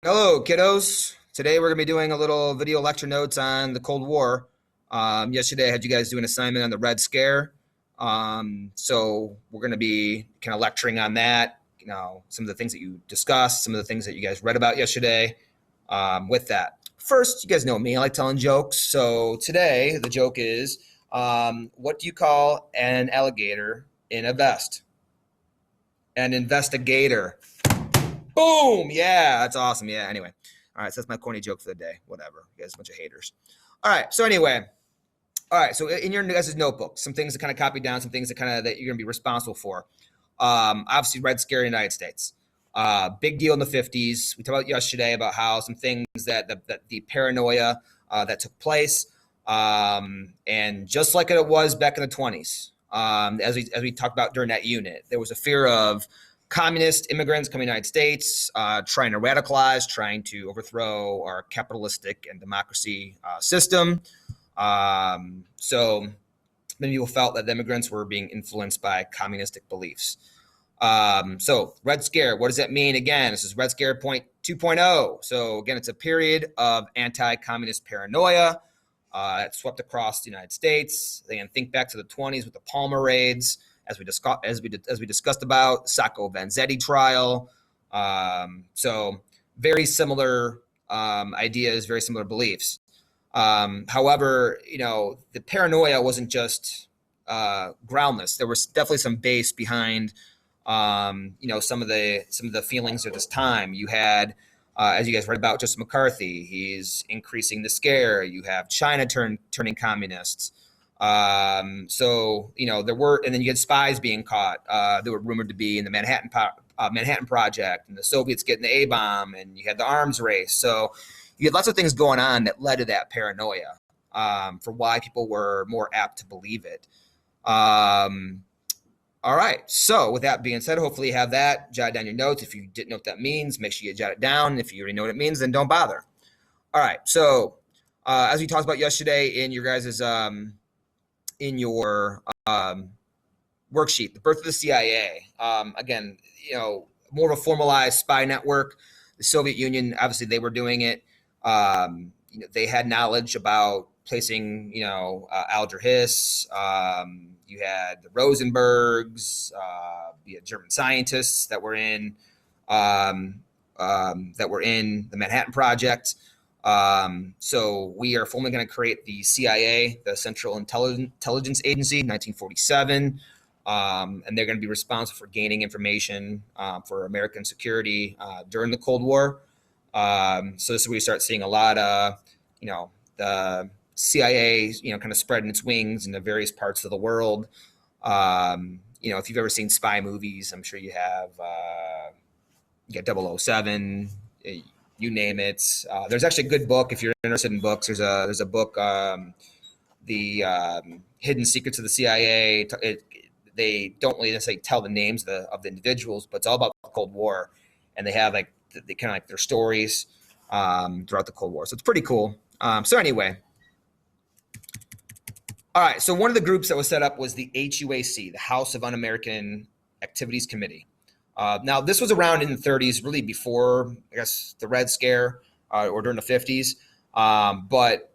Hello, kiddos. Today we're going to be doing a little video lecture notes on the Cold War. Yesterday I had you guys do an assignment on the Red Scare. So we're going to be kind of lecturing on that, some of the things that you discussed, some of the things that you guys read about yesterday with that. First, you guys know me. I like telling jokes. So today the joke is, what do you call an alligator in a vest? An investigator. Boom! Yeah, that's awesome. Yeah, anyway. All right, so that's my corny joke for the day. Whatever. You guys are a bunch of haters. All right, so anyway. All right, so in your guys' notebook, some things to kind of copy down, some things that that you're going to be responsible for. Obviously, Red Scare in the United States. Big deal in the 50s. We talked about yesterday about how some things that the paranoia that took place. And just like it was back in the 20s, as we talked about during that unit, there was a fear of communist immigrants coming to the United States, trying to radicalize, trying to overthrow our capitalistic and democracy system. So many people felt that the immigrants were being influenced by communistic beliefs. So Red Scare, what does that mean? Again, this is Red Scare 2.0. So again, it's a period of anti-communist paranoia that swept across the United States. Again, think back to the 20s with the Palmer raids, as we discussed about Sacco Vanzetti trial. So very similar ideas, very similar beliefs. However, the paranoia wasn't just groundless. There was definitely some base behind, some of the feelings of this time. You had, as you guys read about, Justice McCarthy. He's increasing the scare. You have China turning communists. So there were, and then you had spies being caught. They were rumored to be in the Manhattan Project, and the Soviets getting the A-bomb, and you had the arms race. So you had lots of things going on that led to that paranoia, for why people were more apt to believe it. All right. So with that being said, hopefully you have that. Jot down your notes. If you didn't know what that means, make sure you jot it down. If you already know what it means, then don't bother. All right. So as we talked about yesterday in your guys's in your worksheet, the birth of the CIA. Again, more of a formalized spy network. The Soviet Union, obviously, they were doing it. They had knowledge about placing, Alger Hiss. You had the Rosenbergs. You had German scientists that were in the Manhattan Project. So we are formally going to create the CIA, the Central Intelligence Agency, 1947. And they're going to be responsible for gaining information for American security during the Cold War. So this is where we start seeing a lot of, the CIA, kind of spreading its wings into various parts of the world. If you've ever seen spy movies, I'm sure you have. You got 007, you name it. There's actually a good book if you're interested in books. There's a book, the Hidden Secrets of the CIA. They don't really necessarily tell the names of the individuals, but it's all about the Cold War, and they have they kind of like their stories throughout the Cold War. So it's pretty cool. So anyway, all right. So one of the groups that was set up was the HUAC, the House of Un-American Activities Committee. Now this was around in the 30s, really before, I guess, the Red Scare or during the 50s. But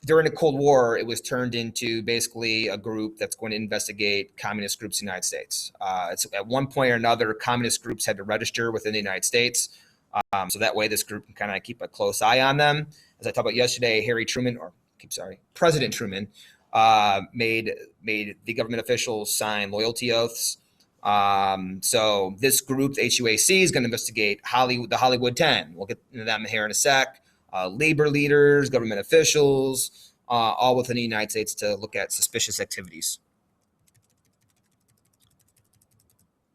during the Cold War, it was turned into basically a group that's going to investigate communist groups in the United States. It's, at one point or another, communist groups had to register within the United States. So that way this group can kind of keep a close eye on them. As I talked about yesterday, President Truman made the government officials sign loyalty oaths. So this group, the HUAC, is going to investigate the Hollywood 10. We'll get into them here in a sec. Labor leaders, government officials, all within the United States to look at suspicious activities.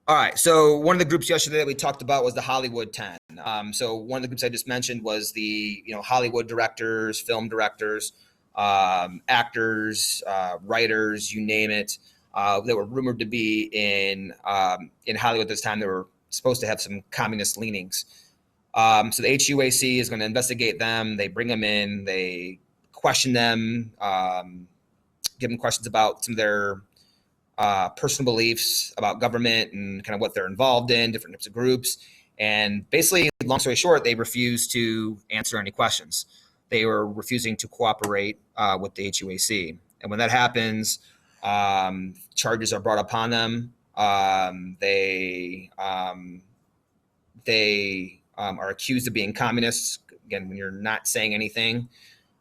All right, so one of the groups yesterday that we talked about was the Hollywood 10. So one of the groups I just mentioned was the Hollywood directors, film directors, actors, writers, you name it. They were rumored to be in Hollywood at this time. They were supposed to have some communist leanings. So the HUAC is going to investigate them. They bring them in. They question them, give them questions about some of their personal beliefs about government and kind of what they're involved in, different types of groups. And basically, long story short, they refused to answer any questions. They were refusing to cooperate with the HUAC. And when that happens, charges are brought upon them. They are accused of being communists. Again, when you're not saying anything,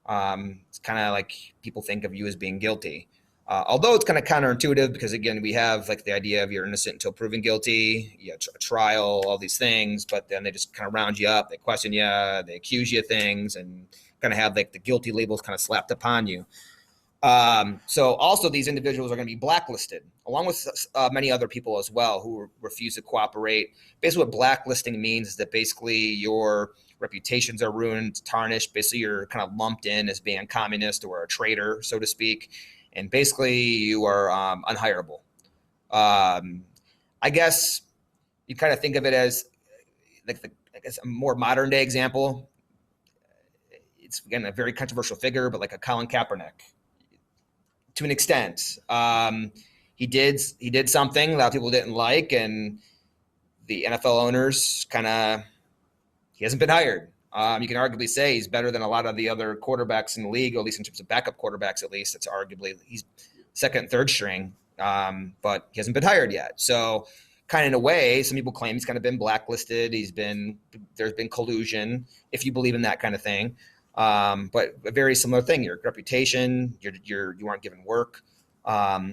it's kind of like people think of you as being guilty. Although it's kind of counterintuitive because, again, we have like the idea of you're innocent until proven guilty, a trial, all these things, but then they just kind of round you up, they question you, they accuse you of things, and kind of have like the guilty labels kind of slapped upon you. So also these individuals are going to be blacklisted, along with many other people as well who refuse to cooperate. Basically what blacklisting means is that basically your reputations are ruined, tarnished. Basically you're kind of lumped in as being a communist or a traitor, so to speak. And basically you are unhireable. I guess you kind of think of it as like I guess a more modern day example. It's, again, a very controversial figure, but like a Colin Kaepernick. To an extent, he did something a lot of people didn't like, and the NFL owners he hasn't been hired. You can arguably say he's better than a lot of the other quarterbacks in the league, or at least in terms of backup quarterbacks. At least it's arguably he's second and third string, but he hasn't been hired yet. So, kind of in a way, some people claim he's kind of been blacklisted. There's been collusion, if you believe in that kind of thing. But a very similar thing, your reputation, you aren't given work.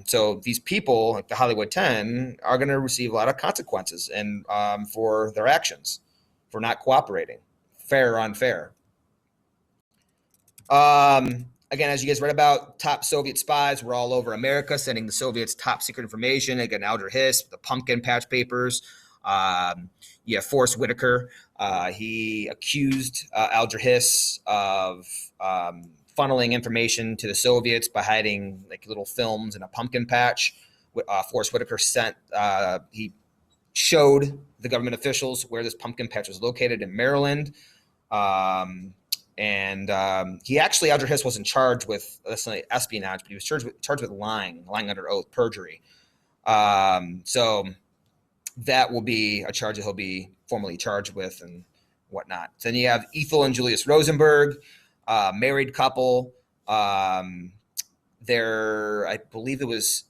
So these people, like the Hollywood 10, are going to receive a lot of consequences and for their actions, for not cooperating, fair or unfair. Again, as you guys read about, top Soviet spies were all over America, sending the Soviets top secret information. Again, Alger Hiss, the Pumpkin Patch Papers. Forrest Whitaker. He accused Alger Hiss of funneling information to the Soviets by hiding like little films in a pumpkin patch. Forrest Whitaker he showed the government officials where this pumpkin patch was located in Maryland. He actually, Alger Hiss wasn't charged with espionage, but he was charged with lying under oath, perjury. So that will be a charge that he'll be formally charged with and whatnot. Then you have Ethel and Julius Rosenberg, married couple. I believe it was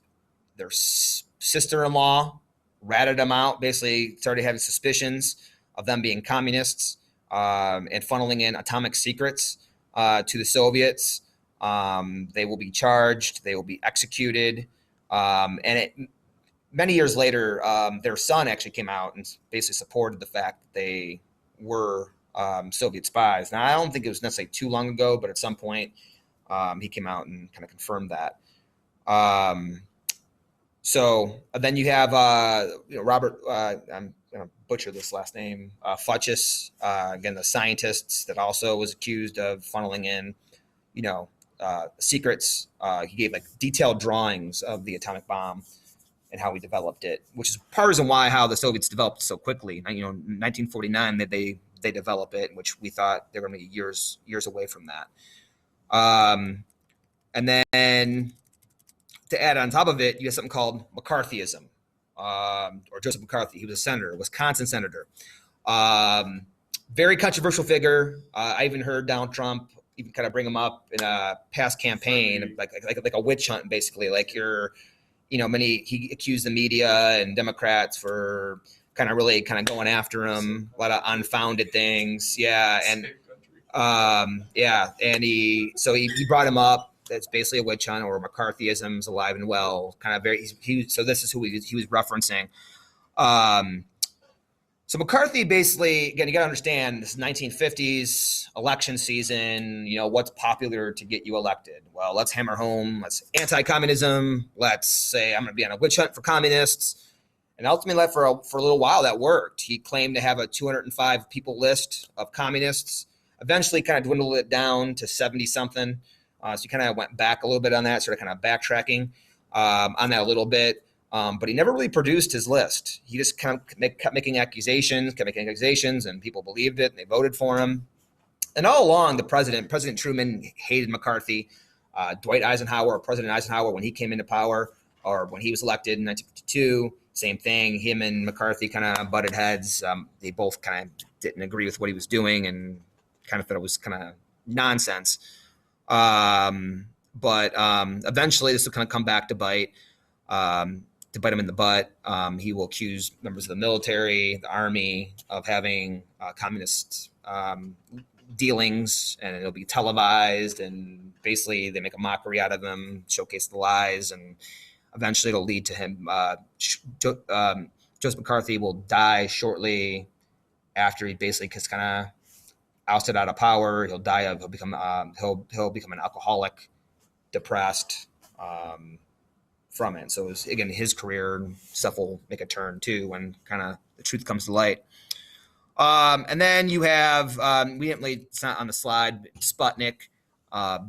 their sister-in-law ratted them out, basically started having suspicions of them being communists and funneling in atomic secrets to the Soviets. They will be charged. They will be executed. Many years later, their son actually came out and basically supported the fact that they were Soviet spies. Now, I don't think it was necessarily too long ago, but at some point, he came out and kind of confirmed that. So then you have Robert. I'm going to butcher this last name. Futchis, again, the scientist that also was accused of funneling in, secrets. He gave like detailed drawings of the atomic bomb and how we developed it, which is part of the reason why how the Soviets developed so quickly. 1949 that they develop it, which we thought they were going to be years away from that. And then to add on top of it, you have something called McCarthyism, or Joseph McCarthy. He was a senator, a Wisconsin senator. Very controversial figure. I even heard Donald Trump even kind of bring him up in a past campaign, like a witch hunt, basically. Like he accused the media and Democrats for kind of going after him, a lot of unfounded things. Yeah. And he brought him up. That's basically a witch hunt, or McCarthyism is alive and well. Kind of so this is who he was referencing. So McCarthy basically, again, you got to understand this is 1950s election season. What's popular to get you elected? Well, let's hammer home. Let's anti-communism. Let's say I'm going to be on a witch hunt for communists. And ultimately, for a little while, that worked. He claimed to have a 205 people list of communists. Eventually, kind of dwindled it down to 70-something. So he kind of went back a little bit on that, sort of kind of backtracking on that a little bit. But he never really produced his list. He just kind of kept making accusations, and people believed it, and they voted for him. And all along, President Truman hated McCarthy. President Eisenhower, when he came into power, or when he was elected in 1952, same thing. Him and McCarthy kind of butted heads. They both kind of didn't agree with what he was doing and kind of thought it was kind of nonsense. But eventually this will kind of come back to bite him in the butt. He will accuse members of the military, the army, of having communist dealings, and it'll be televised, and basically they make a mockery out of him, showcase the lies, and eventually it'll lead to him. Joseph McCarthy will die shortly after he basically gets kind of ousted out of power. He'll die of, he'll become an alcoholic, depressed from it. So again, his career stuff will make a turn too when kind of the truth comes to light. And then you have, we didn't really, it's not on the slide, Sputnik,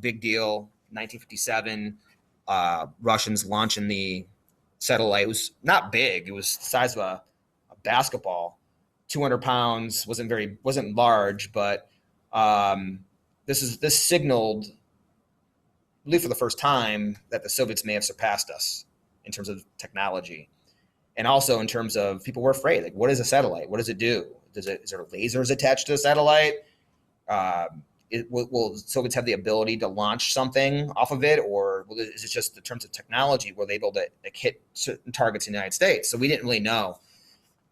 big deal, 1957, Russians launching the satellite. It was not big. It was the size of a basketball, 200 pounds, wasn't large, but this signaled, I believe for the first time, that the Soviets may have surpassed us in terms of technology. And also in terms of, people were afraid, like, what is a satellite? What does it do? Is there lasers attached to the satellite? Will Soviets have the ability to launch something off of it? Or is it just in terms of technology, were they able to hit certain targets in the United States? So we didn't really know,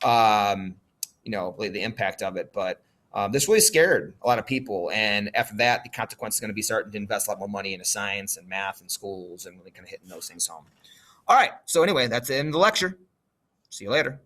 really the impact of it. But this really scared a lot of people. And after that, the consequence is going to be starting to invest a lot more money into science and math and schools and really kind of hitting those things home. All right. So anyway, that's the end of the lecture. See you later.